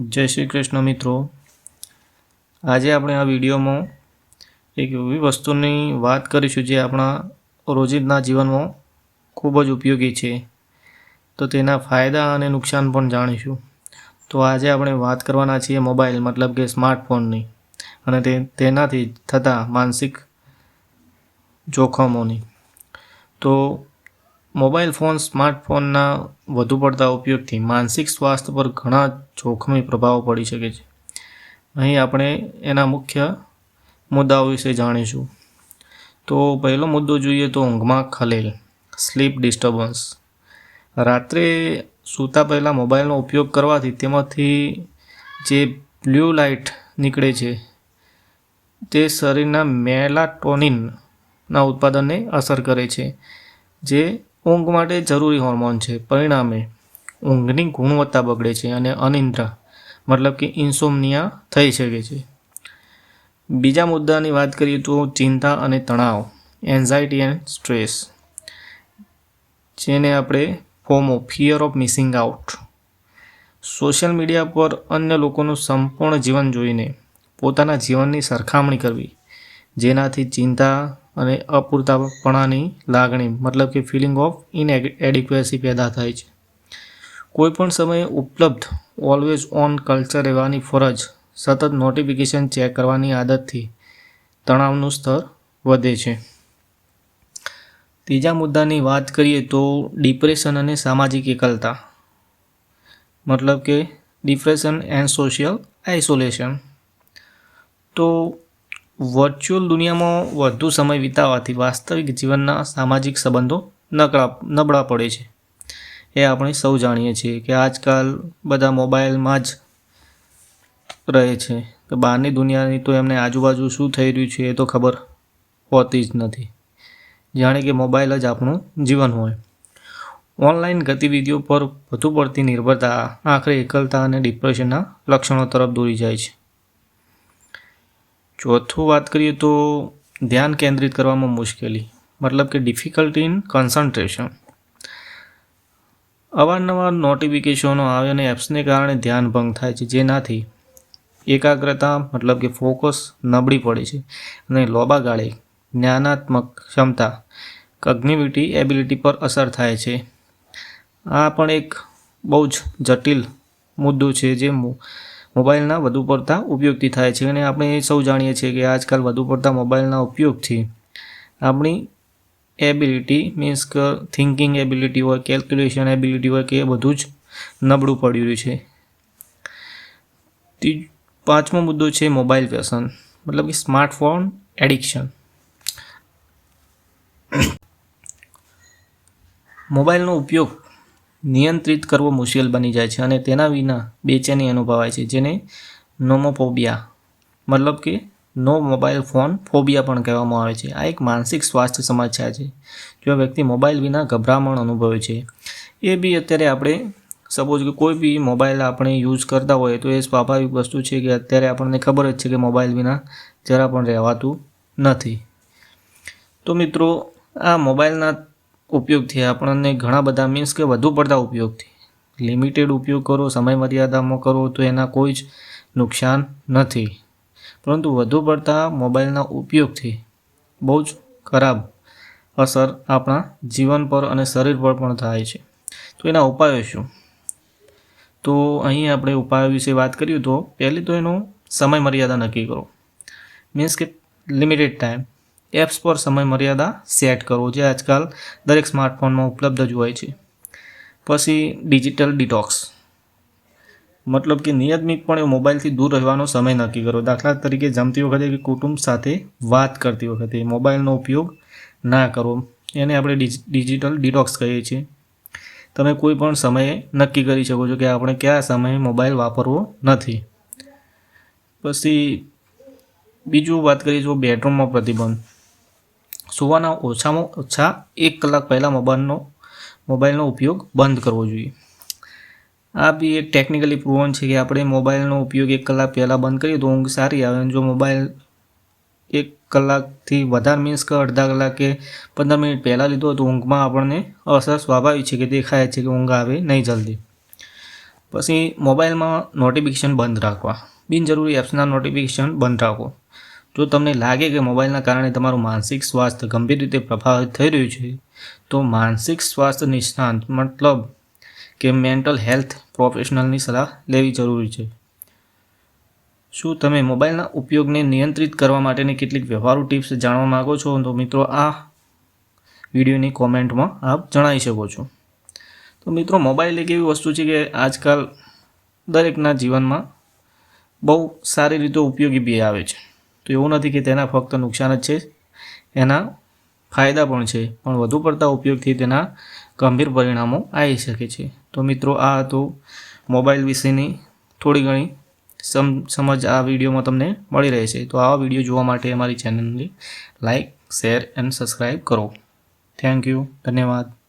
જય શ્રી કૃષ્ણ મિત્રો, આજે આપણે આ વિડીયોમાં એક એવી વસ્તુની વાત કરીશું જે આપણા રોજિંદા જીવનમાં ખૂબ જ ઉપયોગી છે. તો તેના ફાયદા અને નુકસાન પણ જાણીશું. તો આજે આપણે વાત કરવાના છીએ મોબાઈલ મતલબ કે સ્માર્ટફોનની અને તેનાથી થતા માનસિક જોખમોની. તો મોબાઈલ ફોન સ્માર્ટફોનના વધુ પડતા ઉપયોગથી માનસિક સ્વાસ્થ્ય પર ઘણા જોખમી પ્રભાવો પડી શકે છે. અહીં આપણે એના મુખ્ય મુદ્દાઓ વિશે જાણીશું. તો પહેલો મુદ્દો જોઈએ તો ઊંઘમાં ખલેલ, સ્લીપ ડિસ્ટર્બન્સ. રાત્રે સૂતા પહેલાં મોબાઈલનો ઉપયોગ કરવાથી તેમાંથી જે બ્લુ લાઇટ નીકળે છે તે શરીરના મેલાટોનિનના ઉત્પાદનને અસર કરે છે, જે ઊંઘ માટે જરૂરી હોર્મોન છે. પરિણામે ઊંઘની ગુણવત્તા બગડે છે અને અનિદ્રા મતલબ કે ઇન્સોમ્નિયા થઈ શકે છે. બીજા મુદ્દાની વાત કરીએ તો ચિંતા અને તણાવ, એન્ઝાયટી એન્ડ સ્ટ્રેસ, જેને આપણે FOMO, fear of missing out. Social media પર અન્ય લોકોનું સંપૂર્ણ જીવન જોઈને પોતાના જીવનની સરખામણી કરવી, જેનાથી ચિંતા અને અપૂરતાપણાની લાગણી મતલબ કે ફિલિંગ ઓફ ઇનએડિક્વેસી પેદા થાય છે. કોઈપણ સમયે ઉપલબ્ધ ઓલવેઝ ઓન કલ્ચર રહેવાની ફરજ, સતત નોટિફિકેશન ચેક કરવાની આદતથી તણાવનું સ્તર વધે છે. ત્રીજા મુદ્દાની વાત કરીએ તો ડિપ્રેશન અને સામાજિક એકલતા મતલબ કે ડિપ્રેશન એન્ડ સોશિયલ આઇસોલેશન. તો વર્ચ્યુઅલ દુનિયામાં વધુ સમય વિતાવવાથી વાસ્તવિક જીવનના સામાજિક સંબંધો નબળા પડે છે. એ આપણે સૌ જાણીએ છીએ કે આજકાલ બધા મોબાઈલમાં જ રહે છે, તો બહારની દુનિયાની તો એમને આજુબાજુ શું થઈ રહ્યું છે એ તો ખબર હોતી જ નથી. જાણે કે મોબાઈલ જ આપણું જીવન હોય. ઓનલાઈન ગતિવિધિઓ પર વધુ પડતી નિર્ભરતા આખરે એકલતા અને ડિપ્રેશનના લક્ષણો તરફ દોરી જાય છે. ચોથું વાત કરીએ તો ધ્યાન કેન્દ્રિત કરવામાં મુશ્કેલી મતલબ કે ડિફિકલ્ટી ઇન કન્સન્ટ્રેશન. અવારનવાર નોટિફિકેશનો આવે અને એપ્સને કારણે ધ્યાન ભંગ થાય છે, જેનાથી એકાગ્રતા મતલબ કે ફોકસ નબળી પડે છે અને લાંબા ગાળે જ્ઞાનાત્મક ક્ષમતા કોગ્નિટિવ એબિલિટી પર અસર થાય છે. આ પણ એક બહુ જ જટિલ મુદ્દો છે જે મોબાઈલના વધુ પડતા ઉપયોગથી થાય છે. અને આપણે એ સૌ જાણીએ છીએ કે આજકાલ વધુ પડતા મોબાઈલના ઉપયોગથી આપણી એબિલિટી મીન્સ કે થિંકિંગ એબિલિટી હોય, કેલ્ક્યુલેશન એબિલિટી હોય કે એ બધું જ નબળું પડી રહ્યું છે. પાંચમો મુદ્દો છે મોબાઈલ વ્યસન મતલબ કે સ્માર્ટફોન એડિક્શન. મોબાઈલનો ઉપયોગ નિયંત્રિત કરવો મુશ્કેલ બની જાય છે અને તેના વિના બેચેની અનુભવાય છે, જેને નોમોફોબિયા મતલબ કે નો મોબાઈલ ફોન ફોબિયા પણ કહેવામાં આવે છે. આ એક માનસિક સ્વાસ્થ્ય સમસ્યા છે. જો વ્યક્તિ મોબાઈલ વિના ગભરામણ અનુભવે છે, એ બી અત્યારે આપણે સપોઝ કે કોઈ બી મોબાઈલ આપણે યુઝ કરતા હોય તો એ સ્વાભાવિક વસ્તુ છે કે અત્યારે આપણને ખબર જ છે કે મોબાઈલ વિના જરા પણ રહેવાતું નથી. તો મિત્રો, આ મોબાઈલના ઉપયોગથી આપણને ઘણા બધા મીન્સ કે વધુ પડતા ઉપયોગથી લિમિટેડ ઉપયોગ કરો, સમય મર્યાદામાં કરો તો એના કોઈ જ નુકસાન નથી. પરંતુ વધુ પડતા મોબાઈલના ઉપયોગથી બહુ જ ખરાબ અસર આપણા જીવન પર અને શરીર પર પણ થાય છે. તો એના ઉપાયો શું? તો અહીં આપણે ઉપાયો વિશે વાત કરીએ તો પહેલી તો એનો સમય મર્યાદા નક્કી કરો, મીન્સ કે લિમિટેડ ટાઈમ. એપ્સ પર સમય મર્યાદા સેટ કરો, જે આજકાલ દરેક સ્માર્ટફોનમાં ઉપલબ્ધ જ હોય છે. પછી ડિજિટલ ડિટોક્સ મતલબ કે નિયમિતપણે મોબાઈલથી દૂર રહેવાનો સમય નક્કી કરો. દાખલા તરીકે જમતી વખતે કે કુટુંબ સાથે વાત કરતી વખતે મોબાઈલનો ઉપયોગ ના કરો. એને આપણે ડિજિટલ ડિટોક્સ કહીએ છીએ. તમે કોઈ પણ સમયે નક્કી કરી શકો છો કે આપણે કયા સમયે મોબાઈલ વાપરવો નથી. પછી બીજું વાત કરીએ તો બેડરૂમમાં પ્રતિબંધ. સૂવાના ઓછામાં ઓછા 1 કલાક પહેલાં મોબાઈલનો ઉપયોગ બંધ કરવો જોઈએ. આ બી એક ટેકનિકલી પ્રૂવન છે કે આપણે મોબાઈલનો ઉપયોગ 1 કલાક પહેલાં બંધ કરીએ તો ઊંઘ સારી આવે. અને જો મોબાઈલ 1 કલાકથી વધારે મીન્સ કે અડધા કલાક કે 15 મિનિટ પહેલાં લીધો તો ઊંઘમાં આપણને અસર સ્વાભાવિક છે કે દેખાય છે કે ઊંઘ આવે નહીં જલ્દી. પછી મોબાઈલમાં નોટિફિકેશન બંધ રાખવા, બિનજરૂરી એપ્સના નોટિફિકેશન બંધ રાખો. જો તમને લાગે કે મોબાઈલના કારણે તમારું માનસિક સ્વાસ્થ્ય ગંભીર રીતે પ્રભાવિત થઈ રહ્યું છે, તો માનસિક સ્વાસ્થ્ય નિષ્ણાત મતલબ કે મેન્ટલ હેલ્થ પ્રોફેશનલની સલાહ લેવી જરૂરી છે. શું તમે મોબાઈલના ઉપયોગને નિયંત્રિત કરવા માટેની કેટલીક વ્યવહારુ ટિપ્સ જાણવા માગો છો? તો મિત્રો, આ વિડીયોની કોમેન્ટમાં આપ જણાવી શકો છો. તો મિત્રો, મોબાઈલ એક એવી વસ્તુ છે કે આજકાલ દરેકના જીવનમાં બહુ સારી રીતે ઉપયોગી બી આવે છે. તો એવું નથી કે તેના ફક્ત નુકસાન જ છે, એના ફાયદા પણ છે, પણ વધુ પડતા ઉપયોગથી તેના ગંભીર પરિણામો આવી શકે છે. તો મિત્રો, આ હતું મોબાઈલ વિશેની થોડી ઘણી સમજ આ વિડીયોમાં તમને મળી રહે છે. તો આવા વિડીયો જોવા માટે અમારી ચેનલને લાઇક, શેર એન્ડ સબસ્ક્રાઈબ કરો. Thank you. ધન્યવાદ.